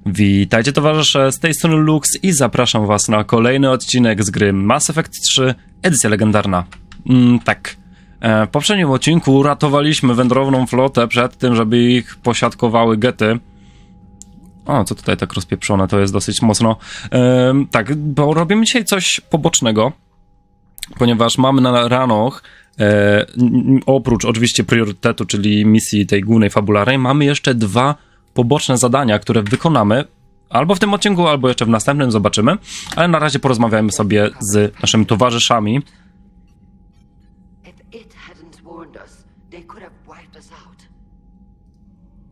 Witajcie towarzysze, z tej strony Lux i zapraszam was na kolejny odcinek z gry Mass Effect 3, Edycja Legendarna. Tak, w poprzednim odcinku uratowaliśmy wędrowną flotę przed tym, żeby ich posiadkowały gety. O, co tutaj tak rozpieprzone, to jest dosyć mocno. Tak, bo robimy dzisiaj coś pobocznego, ponieważ mamy na ranoch, oprócz oczywiście priorytetu, czyli misji tej głównej fabularnej, mamy jeszcze dwa poboczne zadania, które wykonamy albo w tym odcinku, albo jeszcze w następnym, zobaczymy, ale na razie porozmawiajmy sobie z naszymi towarzyszami.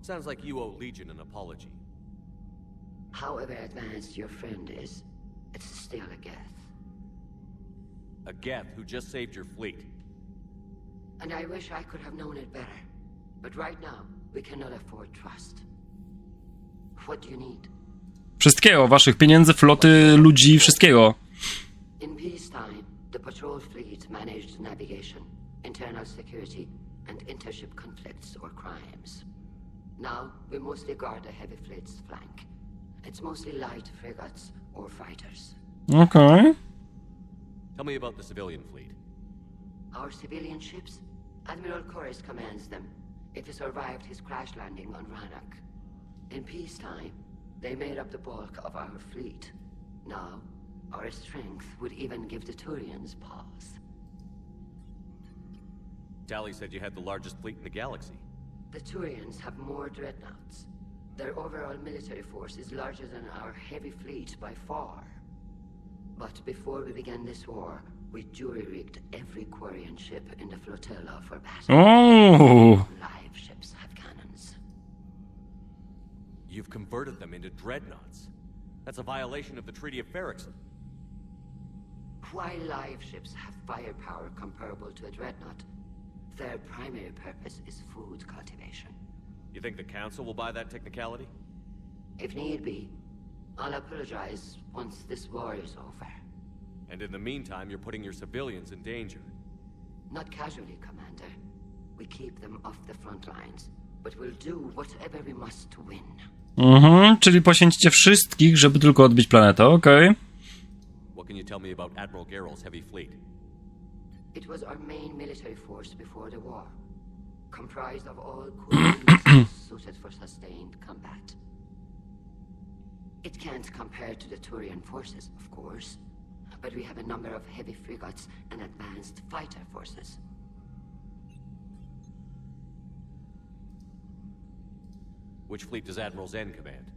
Sounds like you owe Legion an apology. However advanced your friend is, it's still a Geth. A Geth who just saved your fleet. And I wish I could have known it better. But right now, we cannot afford trust. What do you need? Wszystkiego, waszych pieniędzy, floty, ludzi, wszystkiego. In peacetime, the patrol fleet managed navigation, internal security, and intership conflicts or crimes. Now, we mostly guard the heavy fleet's flank. It's mostly light frigates or fighters. Okay. Tell me about the civilian fleet. Our civilian ships? Admiral Corus commands them. If he survived his crash landing on Rannoch. In peacetime, they made up the bulk of our fleet. Now, our strength would even give the Turians pause. Tali said you had the largest fleet in the galaxy. The Turians have more dreadnoughts. Their overall military force is larger than our heavy fleet by far. But before we began this war, we jury-rigged every Quarian ship in the flotilla for battle. Oh. Live ships have cannons. You've converted them into dreadnoughts. That's a violation of the Treaty of Ferrixon. While live ships have firepower comparable to a dreadnought, their primary purpose is food cultivation. You think the Council will buy that technicality? If need be, I'll apologize once this war is over. And in the meantime, you're putting your civilians in danger. Not casually, Commander. We keep them off the front lines, but we'll do whatever we must to win. Czyli poświęcicie wszystkich, żeby tylko odbić planetę, okej. What can you tell me about Admiral Geralt's heavy fleet? It was our main military force before the war, comprised of all Quarians suited for sustained combat. It can't compare to the Turian forces, of course, but we have a number of heavy frigates and advanced fighter forces. Which fleet does Admiral Zen command?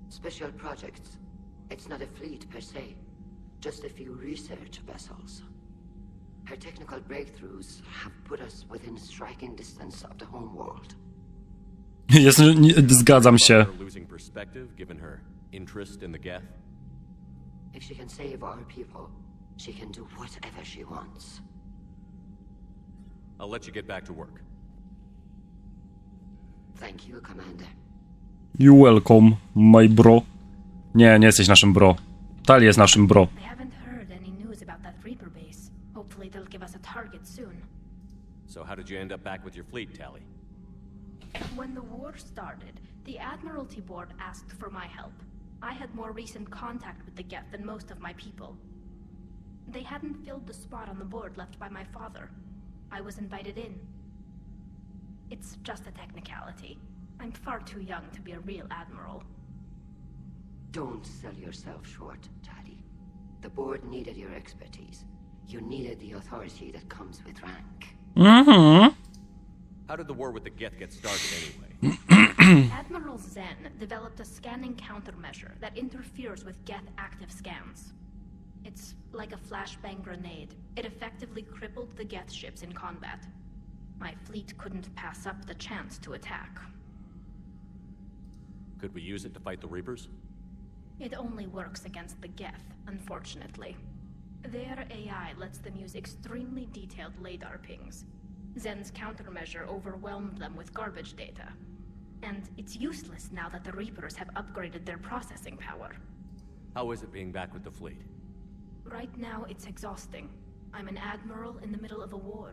Special projects. It's not a fleet per se, just a few research vessels. Her technical breakthroughs have put us within striking distance of the home world. Zgadzam się. Losing perspective given her interest in the Geth? If she can save our people, she can do whatever she wants. I'll let you get back to work. Thank you, Commander. You welcome, my bro. Nie jesteś naszym bro. Tali jest naszym bro. I haven't heard any news about that Reaper base. Hopefully they'll give us a target soon. So how did you end up back with your fleet, Tali? When the war started, the Admiralty Board asked for my help. I had more recent contact with the Geth than most of my people. They hadn't filled the spot on the board left by my father. I was invited in. It's just a technicality. I'm far too young to be a real admiral. Don't sell yourself short, Tali. The board needed your expertise. You needed the authority that comes with rank. How did the war with the Geth get started anyway? Admiral Zen developed a scanning countermeasure that interferes with Geth active scans. It's like a flashbang grenade. It effectively crippled the Geth ships in combat. My fleet couldn't pass up the chance to attack. Could we use it to fight the Reapers? It only works against the Geth, unfortunately. Their AI lets them use extremely detailed LADAR pings. Zen's countermeasure overwhelmed them with garbage data. And it's useless now that the Reapers have upgraded their processing power. How is it being back with the fleet? Right now, it's exhausting. I'm an admiral in the middle of a war.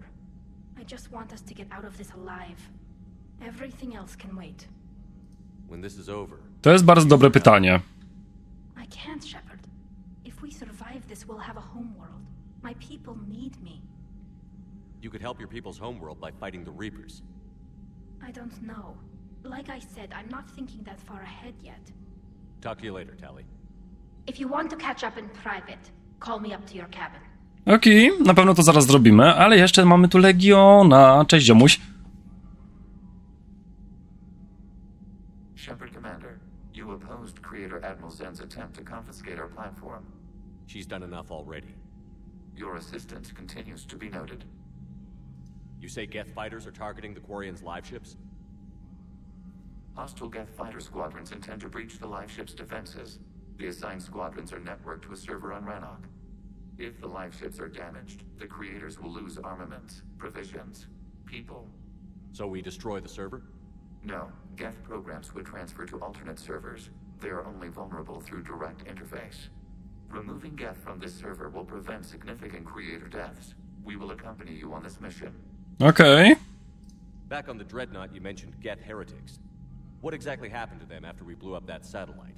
I just want us to get out of this alive. Everything else can wait. When this is over. To jest bardzo dobre pytanie. I can't, Shepard. If we survive this, we'll have a homeworld. My people need me. You could help your people's homeworld by fighting the Reapers. I don't know. Like I said, I'm not thinking that far ahead yet. Talk to you later, Tally. If you want to catch up in private, call me up to your cabin. Okej, na pewno to zaraz zrobimy, ale jeszcze mamy tu Legiona. Cześć, ziomuś. Shepard Commander, you opposed Creator Admiral Zen's attempt to confiscate our platform. She's done enough already. Your assistance continues to be noted. You say Geth fighters are targeting the Quarians' live ships? Hostile Geth fighter squadrons intend to breach the live ship's defenses. The assigned squadrons are networked to a server on Rannoch. If the live ships are damaged, the creators will lose armaments, provisions, people. So we destroy the server? No, Geth programs would transfer to alternate servers. They are only vulnerable through direct interface. Removing Geth from this server will prevent significant creator deaths. We will accompany you on this mission. Okej. Back on the Dreadnought, you mentioned Geth heretics. What exactly happened to them after we blew up that satellite?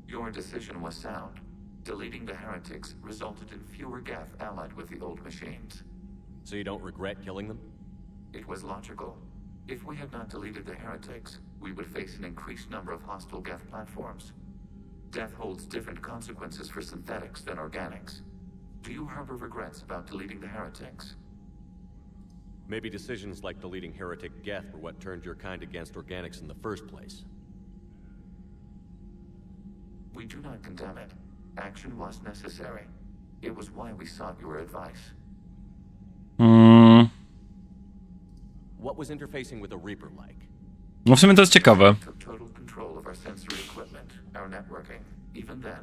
Your decision was sound. Deleting the heretics resulted in fewer Geth allied with the old machines. So you don't regret killing them? It was logical. If we had not deleted the heretics, we would face an increased number of hostile Geth platforms. Death holds different consequences for synthetics than organics. Do you harbor regrets about deleting the heretics? Maybe decisions like deleting heretic Geth were what turned your kind against organics in the first place. We do not condemn it. Action was necessary. It was why we sought your advice. What was interfacing with a Reaper like? No w sumie to jest ciekawe. Took total control of our sensory equipment, our networking. Even then,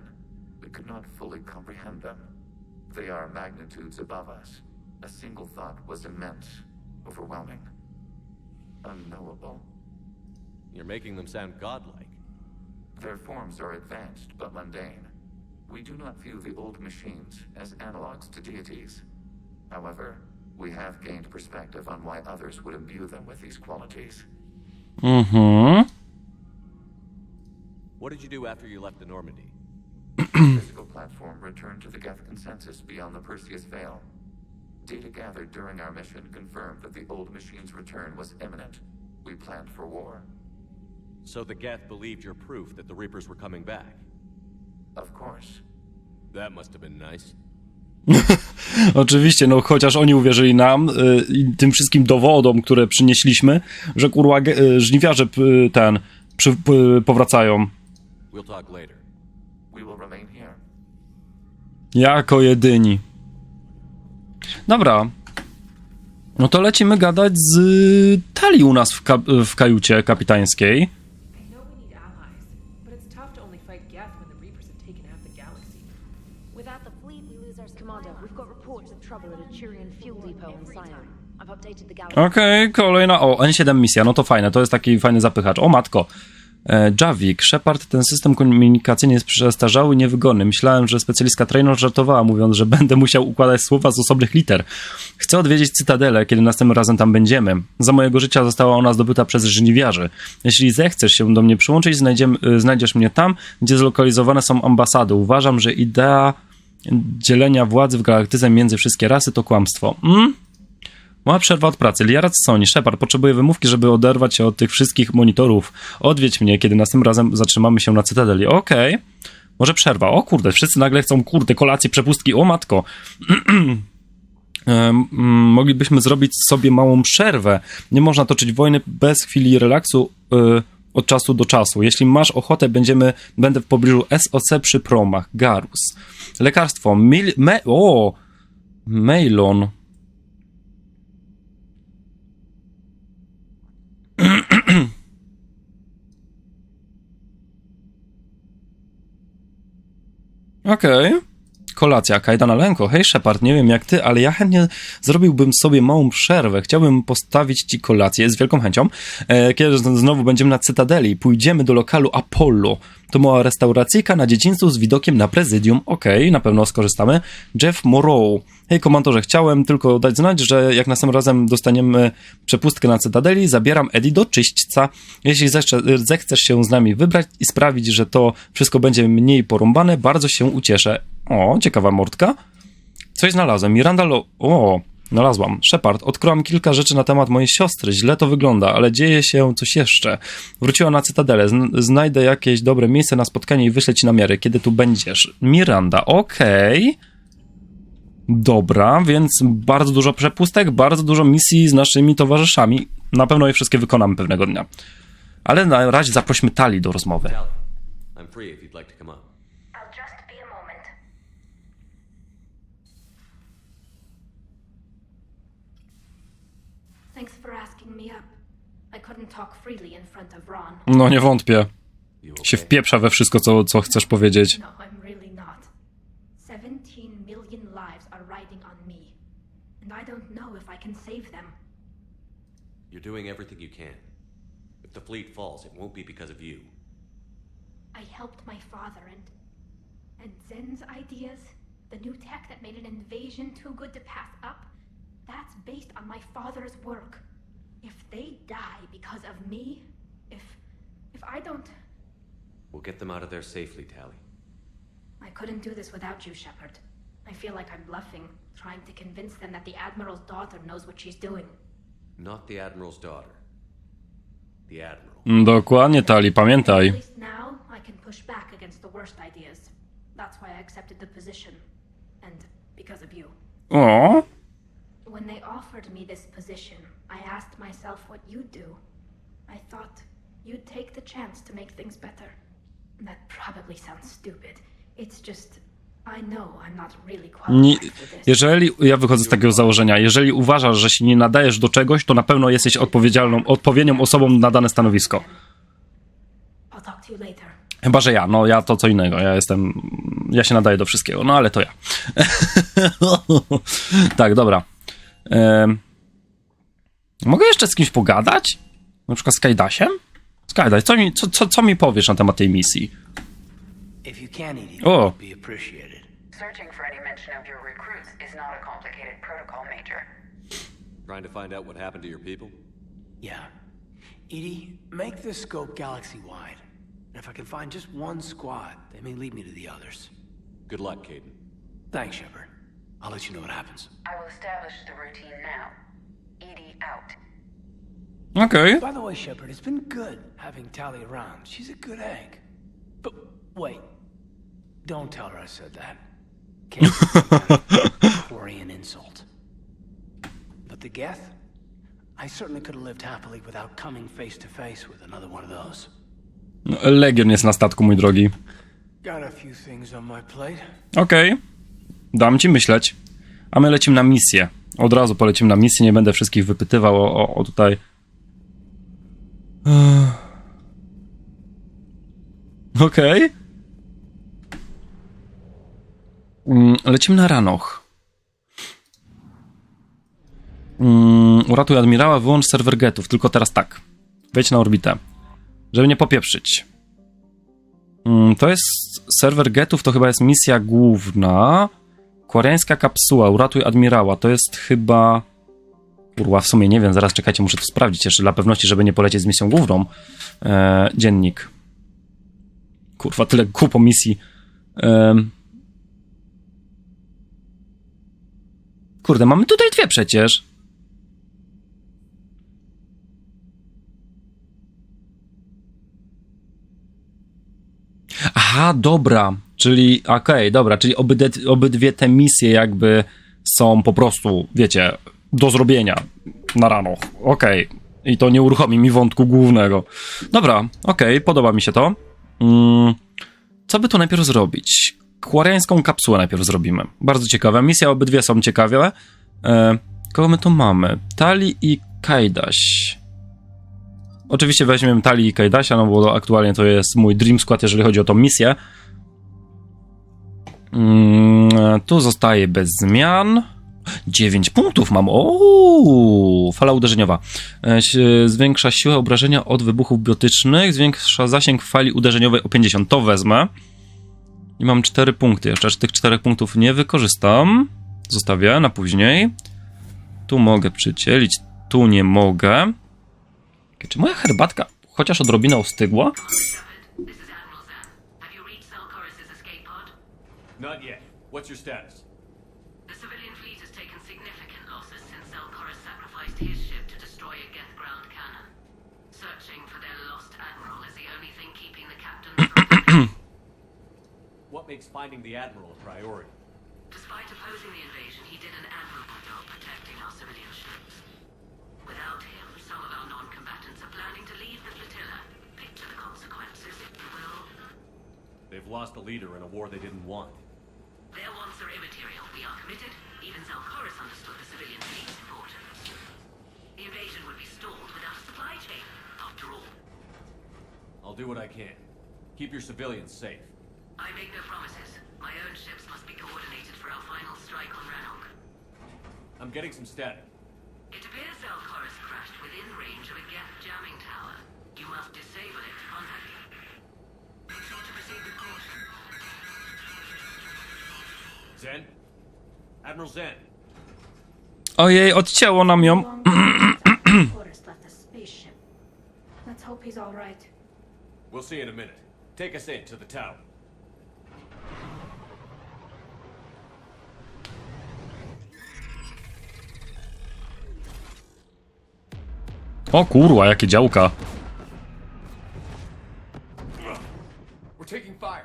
we could not fully comprehend them. They are magnitudes above us. A single thought was immense, overwhelming, unknowable. You're making them sound godlike. Their forms are advanced but mundane. We do not view the old machines as analogs to deities. However, we have gained perspective on why others would imbue them with these qualities. What did you do after you left the Normandy? The physical platform returned to the Geth consensus beyond the Perseus Veil. Data gathered during our mission confirmed that the old machine's return was imminent. We planned for war. So the Geth believed your proof that the Reapers were coming back? Of course. That must have been nice. Oczywiście, no chociaż oni uwierzyli nam i tym wszystkim dowodom, które przynieśliśmy, że kurwa żniwiarze powracają. We'll talk later. We will remain here. Jako jedyni. Dobra. No to lecimy gadać z Tali u nas w kajucie kapitańskiej. Okej, kolejna. O, N7 misja, no to fajne, to jest taki fajny zapychacz. O matko. Javik, Shepard, ten system komunikacyjny jest przestarzały i niewygodny. Myślałem, że specjalistka Traynor żartowała, mówiąc, że będę musiał układać słowa z osobnych liter. Chcę odwiedzić Cytadelę, kiedy następnym razem tam będziemy. Za mojego życia została ona zdobyta przez żniwiarzy. Jeśli zechcesz się do mnie przyłączyć, znajdziesz mnie tam, gdzie zlokalizowane są ambasady. Uważam, że idea dzielenia władzy w galaktyce między wszystkie rasy to kłamstwo. Mała przerwa od pracy. Liarat Sony. Shepard potrzebuje wymówki, żeby oderwać się od tych wszystkich monitorów. Odwiedź mnie, kiedy następnym razem zatrzymamy się na Cytadeli. Okej. Może przerwa. O kurde, wszyscy nagle chcą, kurde, kolację, przepustki. O matko. Moglibyśmy zrobić sobie małą przerwę. Nie można toczyć wojny bez chwili relaksu od czasu do czasu. Jeśli masz ochotę, będę w pobliżu SOC przy promach. Garus. Lekarstwo. Mailon. Okej. kolacja. Kajda na lęko. Hej Shepard, nie wiem jak ty, ale ja chętnie zrobiłbym sobie małą przerwę. Chciałbym postawić ci kolację z wielką chęcią. Kiedy znowu będziemy na Cytadeli, pójdziemy do lokalu Apollo. To mała restauracyjka na dziedzińcu z widokiem na prezydium. Okej, na pewno skorzystamy. Jeff Morrow. Hej komandorze, chciałem tylko dać znać, że jak następnym razem dostaniemy przepustkę na Cytadeli, zabieram Eddie do czyśćca. Jeśli zechcesz się z nami wybrać i sprawić, że to wszystko będzie mniej porąbane, bardzo się ucieszę. O, ciekawa mordka. Coś znalazłem. Znalazłam. Shepard, odkryłam kilka rzeczy na temat mojej siostry. Źle to wygląda, ale dzieje się coś jeszcze. Wróciła na Cytadelę. Znajdę jakieś dobre miejsce na spotkanie i wyślę ci namiary, kiedy tu będziesz. Miranda, okej. Dobra, więc bardzo dużo przepustek, bardzo dużo misji z naszymi towarzyszami. Na pewno je wszystkie wykonamy pewnego dnia. Ale na razie zaprośmy Tali do rozmowy. Tally, I'm free if you'd like to come up. I'll just be a moment. Thanks for asking me up. I couldn't talk freely in front of Ron. No nie wątpię. You Się okay? wpieprza we wszystko, co chcesz powiedzieć. No, I'm really not. 17 million lives are riding on me. And I don't know if I can save them. You're doing everything you can. If the fleet falls, it won't be because of you. I helped my father and Zen's ideas, the new tech that made an invasion too good to pass up, that's based on my father's work. If they die because of me, if I don't... We'll get them out of there safely, Tally. I couldn't do this without you, Shepard. I feel like I'm bluffing, trying to convince them that the Admiral's daughter knows what she's doing. Not the Admiral's daughter. The Admiral. Dokładnie, Tali, pamiętaj. At least now I can push back against the worst ideas. That's why I accepted the position. And because of you. O, When they offered me this position, I asked myself what you'd do. I thought you'd take the chance to make things better. That probably sounds stupid. It's just, I know I'm not really qualified for this. jeżeli, ja wychodzę z takiego założenia, jeżeli uważasz, że się nie nadajesz do czegoś, to na pewno jesteś odpowiednią osobą na dane stanowisko. I'll talk to you later. Chyba, że ja to co innego, ja się nadaję do wszystkiego, no ale to ja. Tak, dobra. Mogę jeszcze z kimś pogadać? Na przykład z Kajdasiem? Kajdaj, co mi powiesz na temat tej misji? If you can eat it, Oh. it would be appreciated. Searching for any mention of your recruits is not a complicated protocol, Major. Trying to find out what happened to your people? Yeah. Edie, make the scope galaxy-wide. And if I can find just one squad, they may lead me to the others. Good luck, Caden. Thanks, Shepard. I'll let you know what happens. I will establish the routine now. Edie out. Okej. By the way, Shepard, it's been good having Tally around. She's a good egg. But wait. Don't tell her I said that. Quarian insult. But the Geth? I certainly could have lived happily without coming face to face with another one of those. Legion jest na statku, mój drogi. Got a few things on my plate. Okej. Dam ci myśleć. A my lecimy na misję. Od razu polecimy na misję, nie będę wszystkich wypytywał o tutaj. Okej. Lecimy na Ranoch. Uratuj admirała, wyłącz serwer getów. Tylko teraz tak. Wejdź na orbitę. Żeby nie popieprzyć. To jest serwer getów, to chyba jest misja główna. Kwariańska kapsuła, uratuj admirała. To jest chyba... Kurwa, w sumie nie wiem, zaraz czekajcie, muszę to sprawdzić jeszcze dla pewności, żeby nie polecieć z misją główną. Dziennik. Kurwa, tyle kupo misji. Kurde, mamy tutaj dwie przecież. Aha, dobra. Czyli, dobra, czyli obydwie te misje jakby są po prostu, wiecie, do zrobienia na rano. I to nie uruchomi mi wątku głównego. Dobra, podoba mi się to. Co by tu najpierw zrobić? Kwariańską kapsułę najpierw zrobimy. Bardzo ciekawe. Misje obydwie są ciekawe. Kogo my tu mamy? Tali i Kajdaś. Oczywiście weźmiemy Tali i Kajdasia, no bo aktualnie to jest mój Dream Squad, jeżeli chodzi o tą misję. Tu zostaje bez zmian. 9 punktów mam. O, fala uderzeniowa. Zwiększa siłę obrażenia od wybuchów biotycznych. Zwiększa zasięg fali uderzeniowej o 50. To wezmę. I mam 4 punkty. Jeszcze tych 4 punktów nie wykorzystam. Zostawię na później. Tu mogę przycielić. Tu nie mogę. Czy moja herbatka chociaż odrobinę ostygła? Not yet. What's your status? The civilian fleet has taken significant losses since Zelkorus sacrificed his ship to destroy a Geth ground cannon. Searching for their lost admiral is the only thing keeping the captain from What makes finding the Admiral a priority? Despite opposing the invasion, he did an admirable job protecting our civilian ships. Without him, some of our non-combatants are planning to leave the flotilla. Picture the consequences, if you will. They've lost a leader in a war they didn't want. Their wants are immaterial. We are committed. Even Zelkorus understood the civilian fleet's importance. The invasion would be stalled without a supply chain, after all. I'll do what I can. Keep your civilians safe. I make no promises. My own ships must be coordinated for our final strike on Ranok. I'm getting some static. It appears Zelkorus crashed within range of a Geth jamming tower. You must disable it to contact him. Be sure to proceed with caution. Zen? Admiral Zen. Ojej, odcięło nam ją. Forrest left a spaceship. Let's hope he's all right. We'll see in a minute. Take us in to the tower. O kurwa, jakie działka. We're taking fire.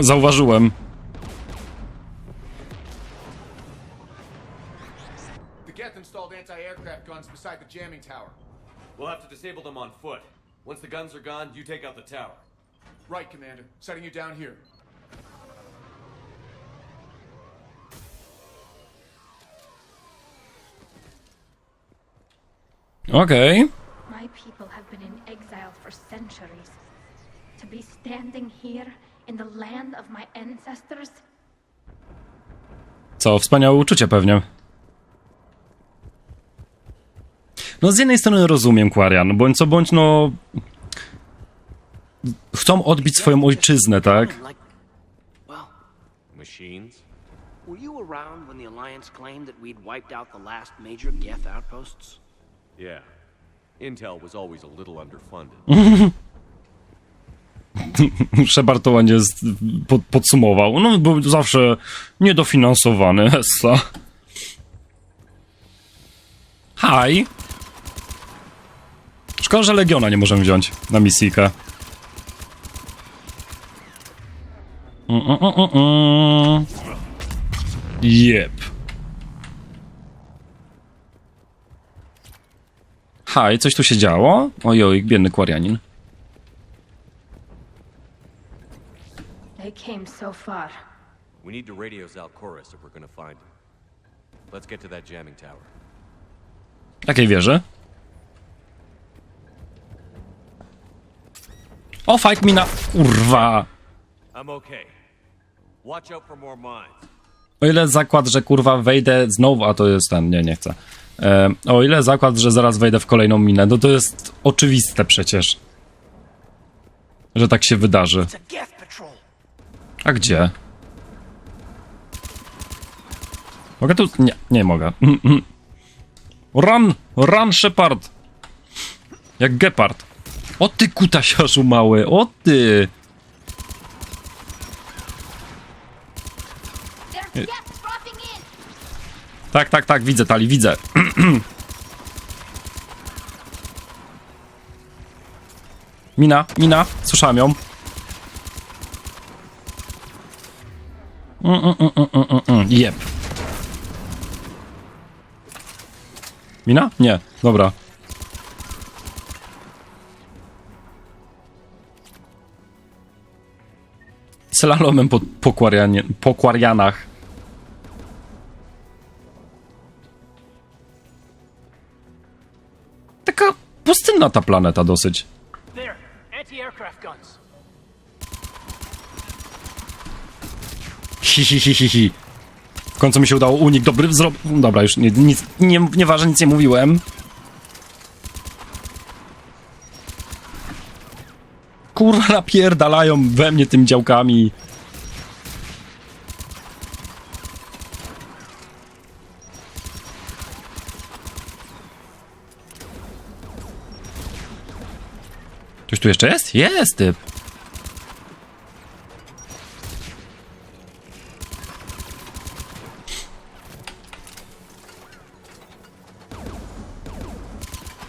Zauważyłem. The Geth installed anti-aircraft guns beside the jamming tower. We'll have to disable them on foot. Once the guns are gone, you take out the tower. Right, Commander. Setting you down here. Okej. My people have been in exile for centuries. To be standing here in the land of my ancestors? Co, wspaniałe uczucie pewnie. No z jednej strony rozumiem, Quarian, bądź co bądź, no... Chcą odbić swoją ojczyznę, tak? Well, Machines? were you around when the Alliance claimed that we'd wiped out the last major Geth outposts? Yeah. Intel was always a little underfunded. Shepard to ładnie podsumował. No, był zawsze niedofinansowany, Essa. Hi. Szkoda, że Legiona nie możemy wziąć na misyjkę. Jep. Hi, coś tu się działo? Ojoj, biedny Quarianin. They came so far. We need to radio Zelkorus if we're gonna find him. Let's get to that jamming tower. Jakiej wieży? O, fight mina! Kurwa! I'm okay. Watch out for more mines. O ile zakład, że kurwa wejdę znowu, a to jest ten, nie chcę. O ile zakład, że zaraz wejdę w kolejną minę, no to jest oczywiste przecież, że tak się wydarzy. It's a Geth patrol. A gdzie? Mogę tu? Nie mogę. Run! Run, Shepard! Jak gepard. O ty kutasiarzu mały, o ty! Tak, widzę, Tali, widzę. Mina, słyszałem ją. Jeb. Mina? Nie, dobra. Slalomem po Quarianach. Taka pustynna ta planeta dosyć. There, anti-aircraft guns. Hihihihihi. W końcu mi się udało unik dobry zrobić. Dobra, już nieważne, nic nie mówiłem. Kurwa, napierdalają we mnie tymi działkami. Ktoś tu jeszcze jest? Jest typ.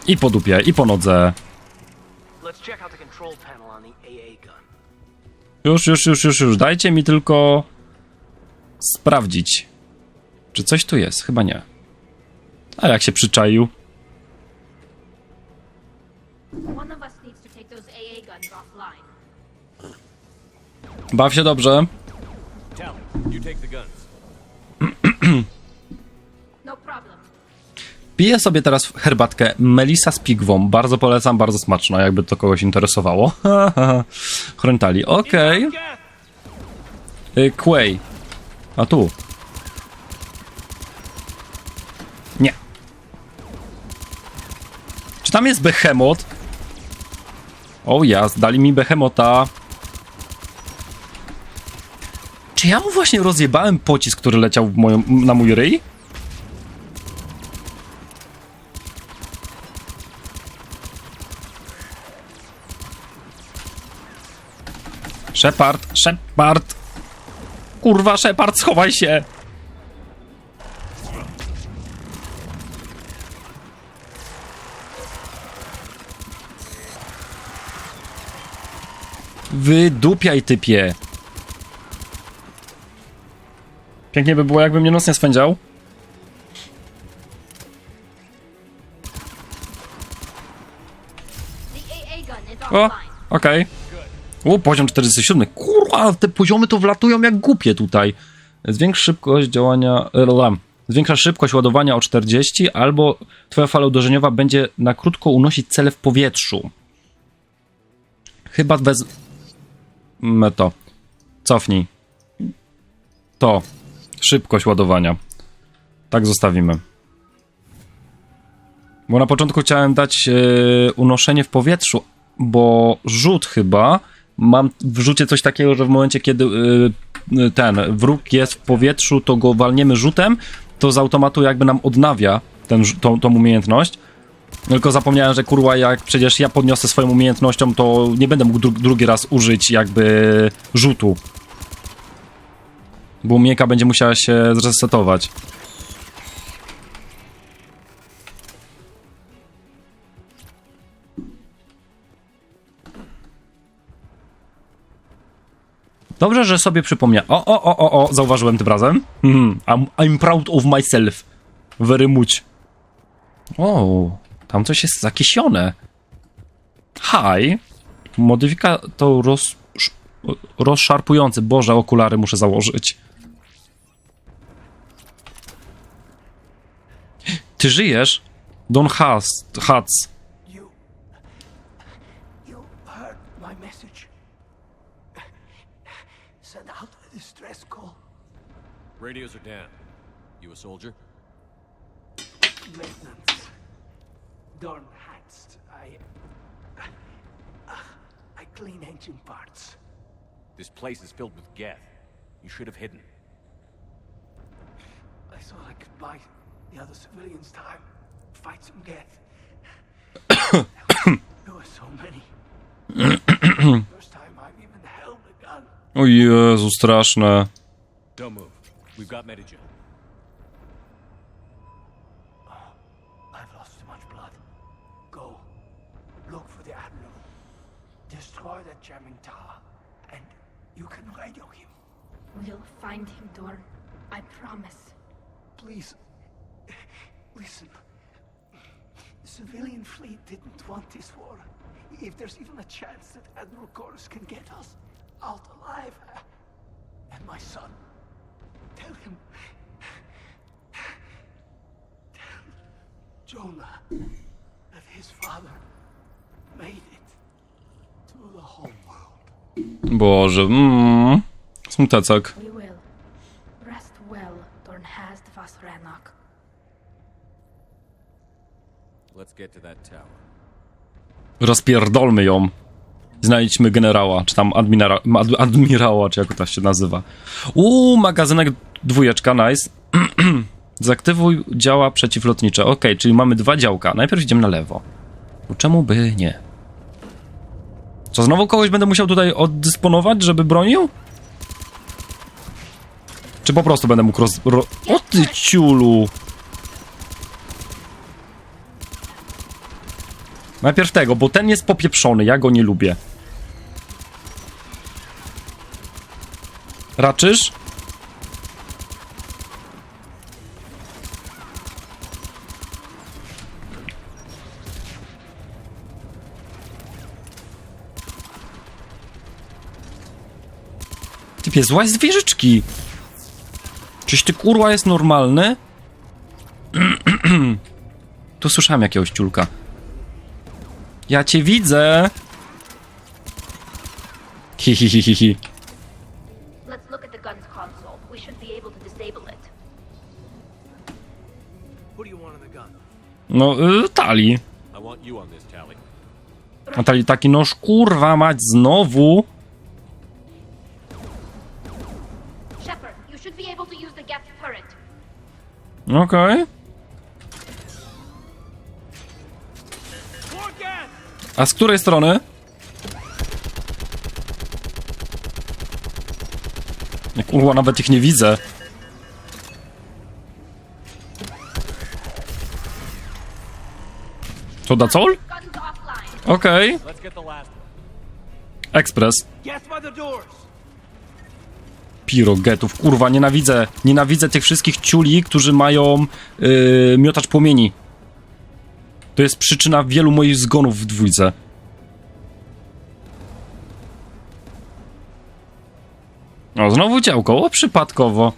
I po dupie, i po nodze. Już. Dajcie mi tylko sprawdzić, czy coś tu jest. Chyba nie. A jak się przyczaił? One of us needs to take those AA guns offline. Baw się dobrze. Tell, you take the guns. No problem. Piję sobie teraz herbatkę Melisa z pigwą. Bardzo polecam, bardzo smaczna, jakby to kogoś interesowało. Chrętali. Okej. Quay. A tu. Nie. Czy tam jest Behemoth? O jasne, dali mi Behemota. Czy ja mu właśnie rozjebałem pocisk, który leciał na mój ryj? Shepard! Kurwa, Shepard, schowaj się! Wydupiaj, typie! Pięknie by było, jakby mnie nos nie swędział. O, okej. Poziom 47. Kurwa, te poziomy to wlatują jak głupie tutaj. Zwiększ szybkość działania... Zwiększa szybkość ładowania o 40, albo twoja fala uderzeniowa będzie na krótko unosić cele w powietrzu. Chyba bez... to. Cofnij. To. Szybkość ładowania. Tak zostawimy. Bo na początku chciałem dać unoszenie w powietrzu, bo rzut chyba... Mam w rzucie coś takiego, że w momencie, kiedy ten wróg jest w powietrzu, to go walniemy rzutem, to z automatu jakby nam odnawia tą umiejętność. Tylko zapomniałem, że kurwa, jak przecież ja podniosę swoją umiejętnością, to nie będę mógł drugi raz użyć jakby rzutu. Bo umiejka będzie musiała się zresetować. Dobrze, że sobie przypomniałem. O, zauważyłem tym razem. I'm proud of myself. Very much. O, tam coś jest zakisione. Hi. Modyfikator rozszarpujący. Boże, okulary muszę założyć. Ty żyjesz? Don Hats. Radios are down. You a soldier? Maintenance. Dorn hats. I clean engine parts. This place is filled with geth. You should have hidden. I thought I could buy the other civilians time. Fight some geth. There were so many. First time I've even held a gun. O Jezu, straszne. Don't move. We've got Medigen. I've lost too much blood. Go. Look for the Admiral. Destroy that jamming tower. And you can radio him. We'll find him, Dorn. I promise. Please. Listen. The civilian fleet didn't want this war. If there's even a chance that Admiral Chorus can get us out alive. And my son. Tell him. Tell Jonah that his father made it to the whole world. Boże, smuteczek. We will. to that tower. Rozpierdolmy ją. Znajdźmy generała, czy tam admirała, czy jak to się nazywa. Magazynek 2, nice. Zaktywuj działa przeciwlotnicze. Okej, czyli mamy 2 działka. Najpierw idziemy na lewo. Czemu by nie? Co, znowu kogoś będę musiał tutaj oddysponować, żeby bronił? Czy po prostu będę mógł O ty ciulu! Najpierw tego, bo ten jest popieprzony, ja go nie lubię. Raczysz? Typie, złaź z wieżyczki! Czyś ty kurwa jest normalny? Tu słyszałem jakiegoś ciulka. Ja cię widzę! Hi. Let's look at the gun's console. We should be able to disable it. What do you want on the gun? No, Tali. I want you on this, Tally. A Tali taki, noż kurwa mać, znowu. Shepard, you should be able to use the Geth turret. Okej. A z której strony? Kurwa, nawet ich nie widzę. To da col? Okej. Let's get the last one. Ekspres. Get by the doors! Pirogetów. Kurwa, nienawidzę. Nienawidzę tych wszystkich ciuli, którzy mają miotacz płomieni. To jest przyczyna wielu moich zgonów w 2. O, znowu działko. O, przypadkowo.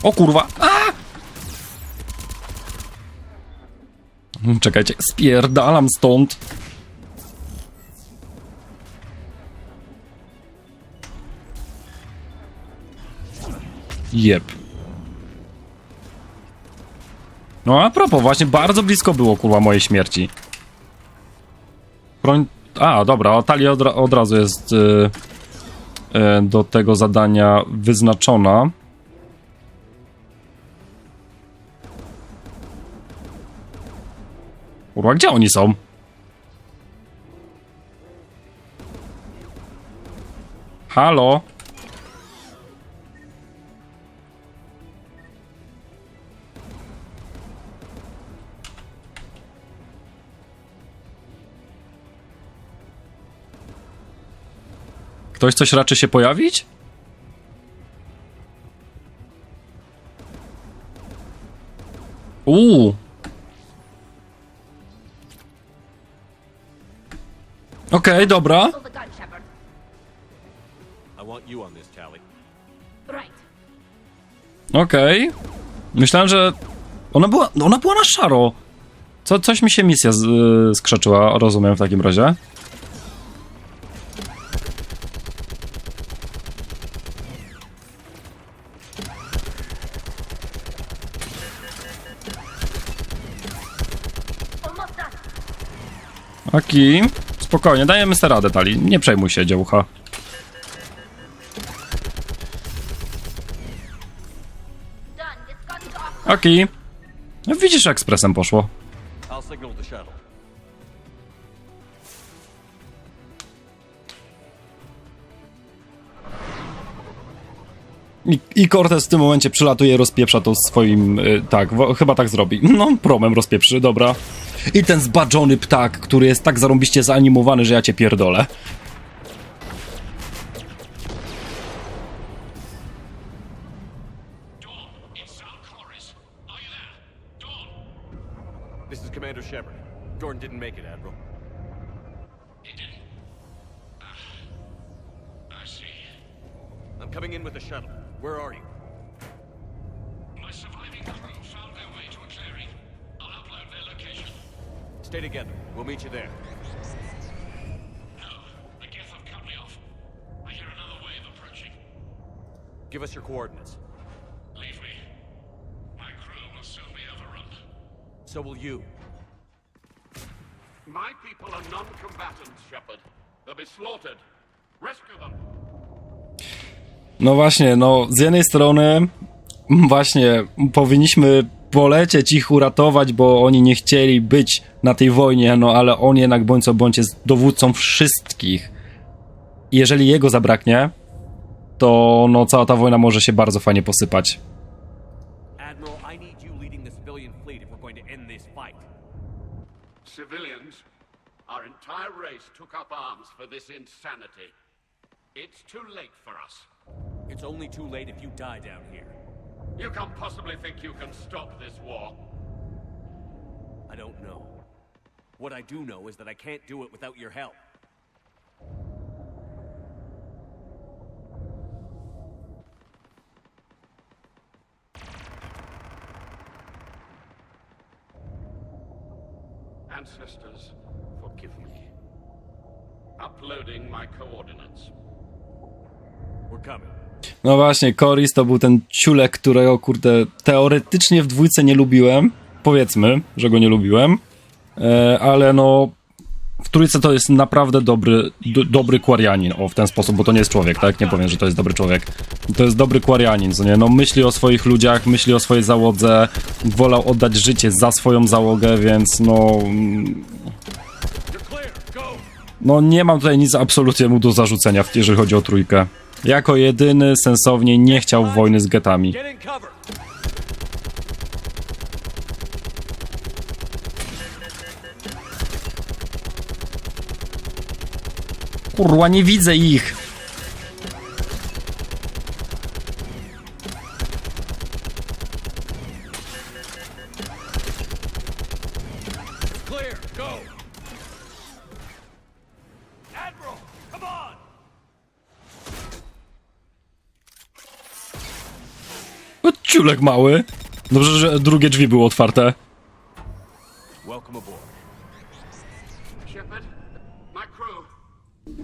O kurwa. A! Czekajcie, spierdalam stąd. Jep. No a propos, właśnie bardzo blisko było, kurwa, mojej śmierci. A, dobra, Tali od razu jest do tego zadania wyznaczona. Kurwa, gdzie oni są? Halo? Ktoś coś raczy się pojawić? Okej, dobra. I want you on this, Tally. Right. Okej. Myślałem, że ona była na szaro. Coś mi się misja skrzeczyła, rozumiem w takim razie. Aki, spokojnie, dajemy sobie radę, Tali. Nie przejmuj się, dziełucha. Aki. No widzisz, ekspresem poszło. I'll signal the shuttle. I Cortez w tym momencie przylatuje, rozpieprza to swoim... tak, chyba tak zrobi. No, promem rozpieprzy, dobra. I ten zbadżony ptak, który jest tak zarąbiście zanimowany, że ja cię pierdolę. This is Commander Shepard. Jordan didn't make it, Admiral. He didn't? I see. I'm coming in with the shuttle. Where are you? My surviving crew found their way to a clearing. I'll upload their location. Stay together. We'll meet you there. No, the Geth have cut me off. I hear another wave approaching. Give us your coordinates. Leave me. My crew So will you. My people are non-combatants, Shepard. They'll be slaughtered. Rescue them. No właśnie, no z jednej strony właśnie powinniśmy polecieć ich uratować, bo oni nie chcieli być na tej wojnie, no ale on jednak bądź co bądź jest dowódcą wszystkich. I jeżeli jego zabraknie, to no cała ta wojna może się bardzo fajnie posypać. Admiral, I need you leading the civilian fleet if we're going to end this fight. Civilians, our entire race took up arms for this insanity. It's too late for us. It's only too late if you die down here. You can't possibly think you can stop this war. I don't know. What I do know is that I can't do it without your help. Ancestors, forgive me. Uploading my coordinates. We're coming. No właśnie, Coris to był ten ciulek, którego kurde teoretycznie w dwójce nie lubiłem. Powiedzmy, że go nie lubiłem. Ale no w trójce to jest naprawdę dobry Quarianin. O, w ten sposób, bo to nie jest człowiek, tak? Nie powiem, że to jest dobry człowiek. To jest dobry Quarianin, co nie? No myśli o swoich ludziach, myśli o swojej załodze. Wolał oddać życie za swoją załogę, więc no... No nie mam tutaj nic absolutnie mu do zarzucenia, jeżeli chodzi o trójkę. Jako jedyny sensownie nie chciał wojny z getami. Kurwa, nie widzę ich! O, ciulek mały. Dobrze, że drugie drzwi były otwarte. Welcome aboard. Shepard, my crew.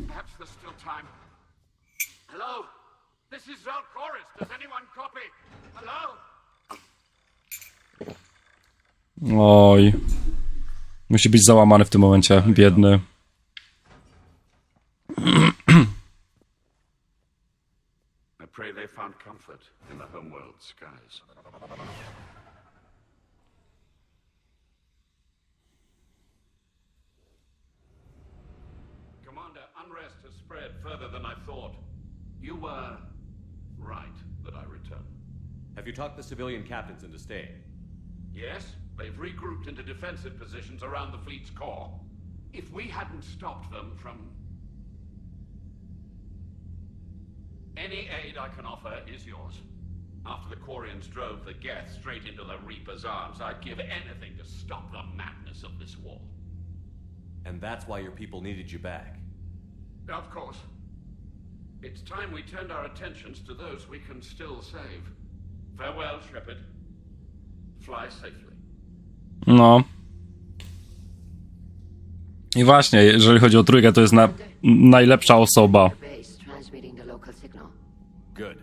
Perhaps there's still time. Hello? This is Zalcoris. Does anyone copy? Hello? Oj. Musi być załamany w tym momencie, biedny. I pray they found comfort in the homeworld skies. Commander, unrest has spread further than I thought. You were right that I returned. Have you talked the civilian captains into staying? Yes, they've regrouped into defensive positions around the fleet's core. If we hadn't stopped them from... Any aid I can offer is yours. After the Quarians drove the Geth straight into the Reaper's arms, I'd give anything to stop the madness of this war. And that's why your people needed you back. Of course. It's time we turned our attentions to those we can still save. Farewell, Shepard. Fly safely. No. I właśnie, jeżeli chodzi o trójkę, to jest najlepsza osoba. Good.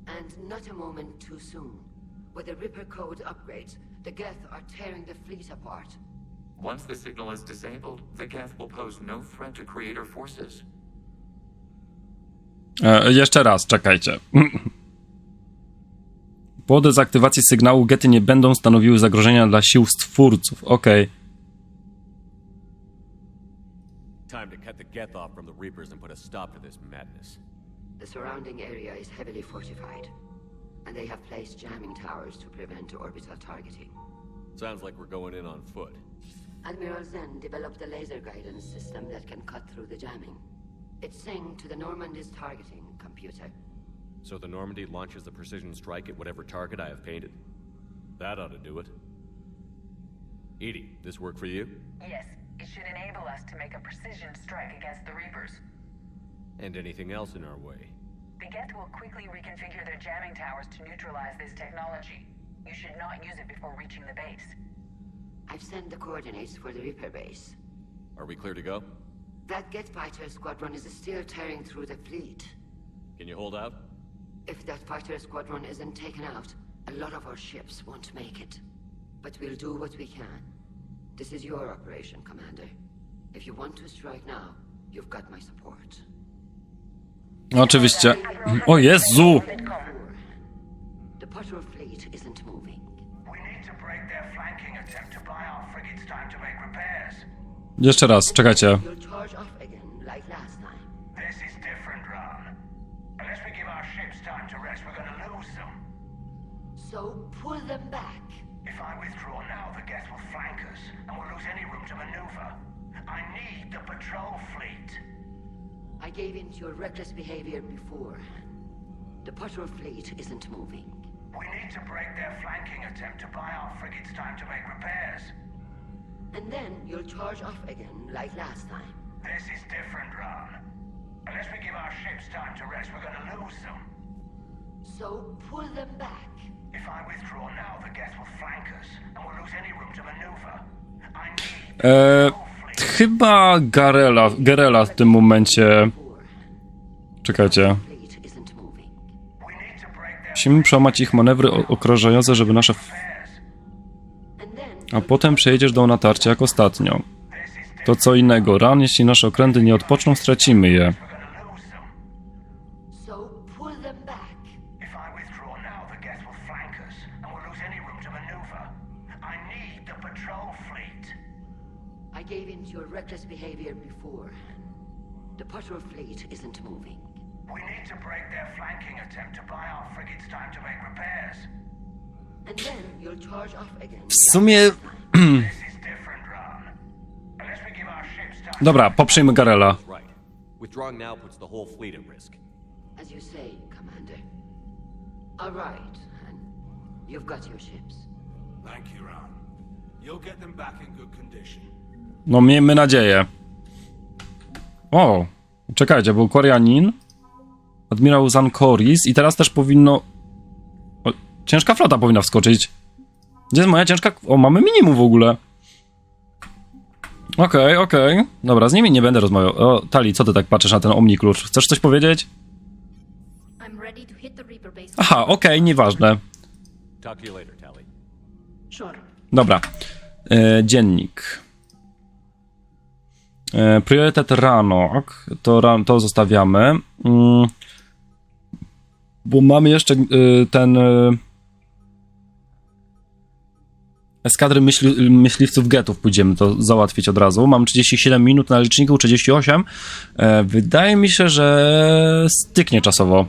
And not a moment too soon. With the Ripper code upgrades, the Geth are tearing the fleet apart. Once the signal is disabled, the Geth will pose no threat to Creator forces. Jeszcze raz, czekajcie. Po dezaktywacji sygnału gety nie będą stanowiły zagrożenia dla sił stwórców. Okej. Time to cut the Geth off from the Reapers and put a stop to this madness. The surrounding area is heavily fortified, and they have placed jamming towers to prevent orbital targeting. Sounds like we're going in on foot. Admiral Zen developed a laser guidance system that can cut through the jamming. It's synced to the Normandy's targeting computer. So the Normandy launches a precision strike at whatever target I have painted? That ought to do it. Edie, this work for you? Yes, it should enable us to make a precision strike against the Reapers. And anything else in our way? The Geth will quickly reconfigure their jamming towers to neutralize this technology. You should not use it before reaching the base. I've sent the coordinates for the Reaper base. Are we clear to go? That Geth fighter squadron is still tearing through the fleet. Can you hold out? If that fighter squadron isn't taken out, a lot of our ships won't make it. But we'll do what we can. This is your operation, Commander. If you want to strike now, you've got my support. Oczywiście. O Jezu! The patrol fleet isn't moving. We need to break their flanking attempt to buy our frigates time to make repairs. Jeszcze raz, czekajcie. You'll charge off again like last time. This is different, Ron. Unless we give our ships time to rest, we're gonna lose them. So pull them back. If I withdraw now, the Geth will flank us, and we'll lose any room to maneuver. I need the patrol fleet. I gave in to your reckless behavior before. The patrol fleet isn't moving. We need to break their flanking attempt to buy our frigates time to make repairs. And then you'll charge off again like last time. This is different, Ron. Unless we give our ships time to rest, we're gonna lose them. So pull them back. If I withdraw now, the Geth will flank us, and we'll lose any room to maneuver. I need Chyba Garela w tym momencie... Czekajcie. Musimy przełamać ich manewry okrążające, żeby nasze... A potem przejedziesz do natarcia jak ostatnio. To co innego. Ran, jeśli nasze okręty nie odpoczną, stracimy je. Reckless behavior before. The patrol fleet isn't moving. We need to break their flanking attempt to buy our frigates time to make repairs. And then you'll charge off again. W sumie... This is different, Ron. Unless we give our ships time. Dobra, poprzyjmy Garela. Right. Withdrawing now puts the whole fleet at risk. As you say, Commander. All right, and you've got your ships. Thank you, Ron. You'll get them back in good condition. No miejmy nadzieję. O, czekajcie, był Koreanin, admirał Zankoris i teraz też powinno... O, ciężka flota powinna wskoczyć. Gdzie jest moja ciężka... O, mamy minimum w ogóle. Okej. Dobra, z nimi nie będę rozmawiał. O, Tali, co ty tak patrzysz na ten omniklucz? Chcesz coś powiedzieć? Aha, okej, nieważne. Talk to you later, Tali. Sure. Dobra. Dziennik. Priorytet rano, to zostawiamy. Bo mamy jeszcze ten eskadry myśliwców getów, pójdziemy to załatwić od razu. Mam 37 minut na liczniku, 38. Wydaje mi się, że styknie czasowo.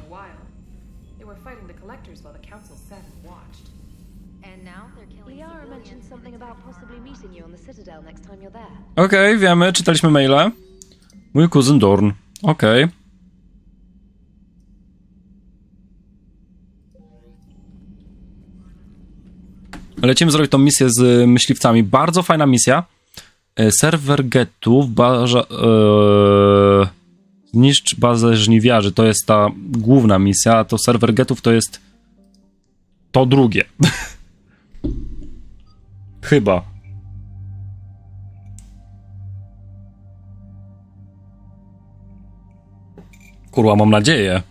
Okej, wiemy, czytaliśmy maile. Mój kuzyn Dorn. Okej. Lecimy zrobić tą misję z myśliwcami. Bardzo fajna misja. Serwer getów, zniszcz bazę żniwiarzy. To jest ta główna misja, a to serwer getów to jest to drugie. Chyba. Kurwa, mam nadzieję.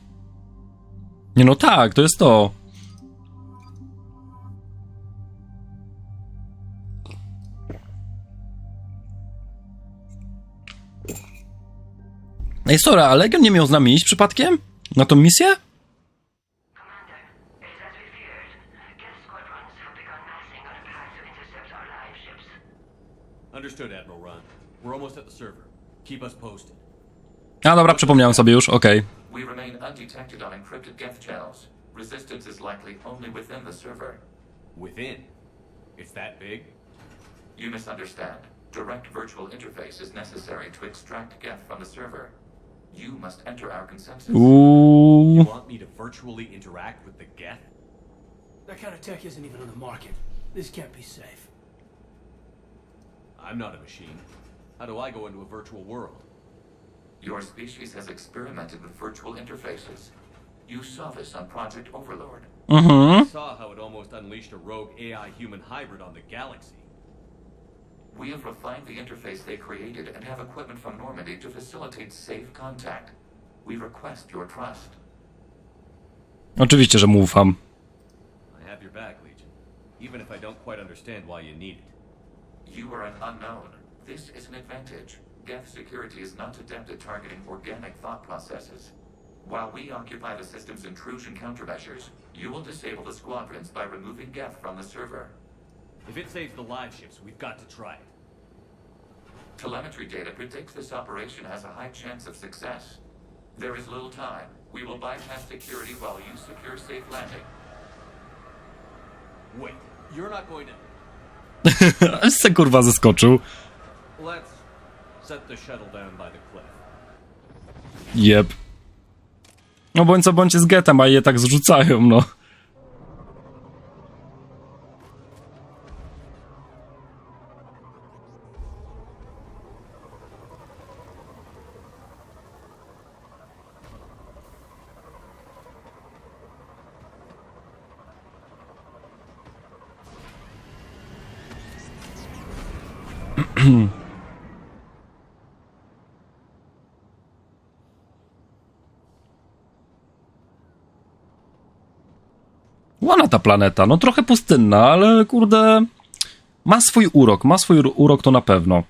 Nie no tak, to jest to. Ej, sorry, a Legion nie miał z nami iść przypadkiem? Na tą misję? Understood, Admiral Ron. We're almost at the server. Keep us posted. A dobra, przypomniałem sobie już, okej. We remain undetected on encrypted Geth channels. Resistance is likely only within the server. Within? It's that big? You misunderstand. Direct virtual interface is necessary to extract Geth from the server. You must enter our consensus. Ooh. You want me to virtually interact with the Geth? That kind of tech isn't even on the market. This can't be safe. I'm not a machine. How do I go into a virtual world? Your species has experimented with virtual interfaces. You saw this on Project Overlord. I saw how it almost unleashed a rogue AI-human hybrid on the galaxy. We have refined the interface they created and have equipment from Normandy to facilitate safe contact. We request your trust. Oczywiście, że mu ufam. I have your back, Legion. even if I don't quite understand why you need it. You are an unknown. This is an advantage. Geth security is not adept at targeting organic thought processes. While we occupy the system's intrusion countermeasures, you will disable the squadrons by removing Geth from the server. If it saves the live ships, we've got to try it. Telemetry data predicts this operation has a high chance of success. There is little time. We will bypass security while you secure safe landing. Wait, you're not going to... Aż se kurwa zeskoczył. Let's set the shuttle down by the cliff. Jeb. No bądź co bądź z getem, a je tak zrzucają, no. Ładna ta planeta, no trochę pustynna, ale kurde, ma swój urok to na pewno.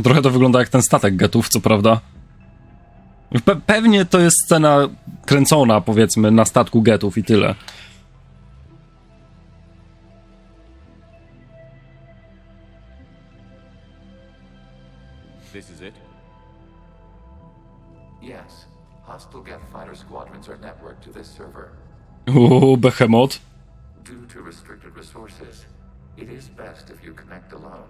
Trochę to wygląda jak ten statek Getów, co prawda. Pewnie to jest scena kręcona, powiedzmy, na statku Getów i tyle. This is it? Yes. Hostile Geth fighter squadrons are networked to this server. Behemoth. Due to restricted resources, it is best if you connect alone.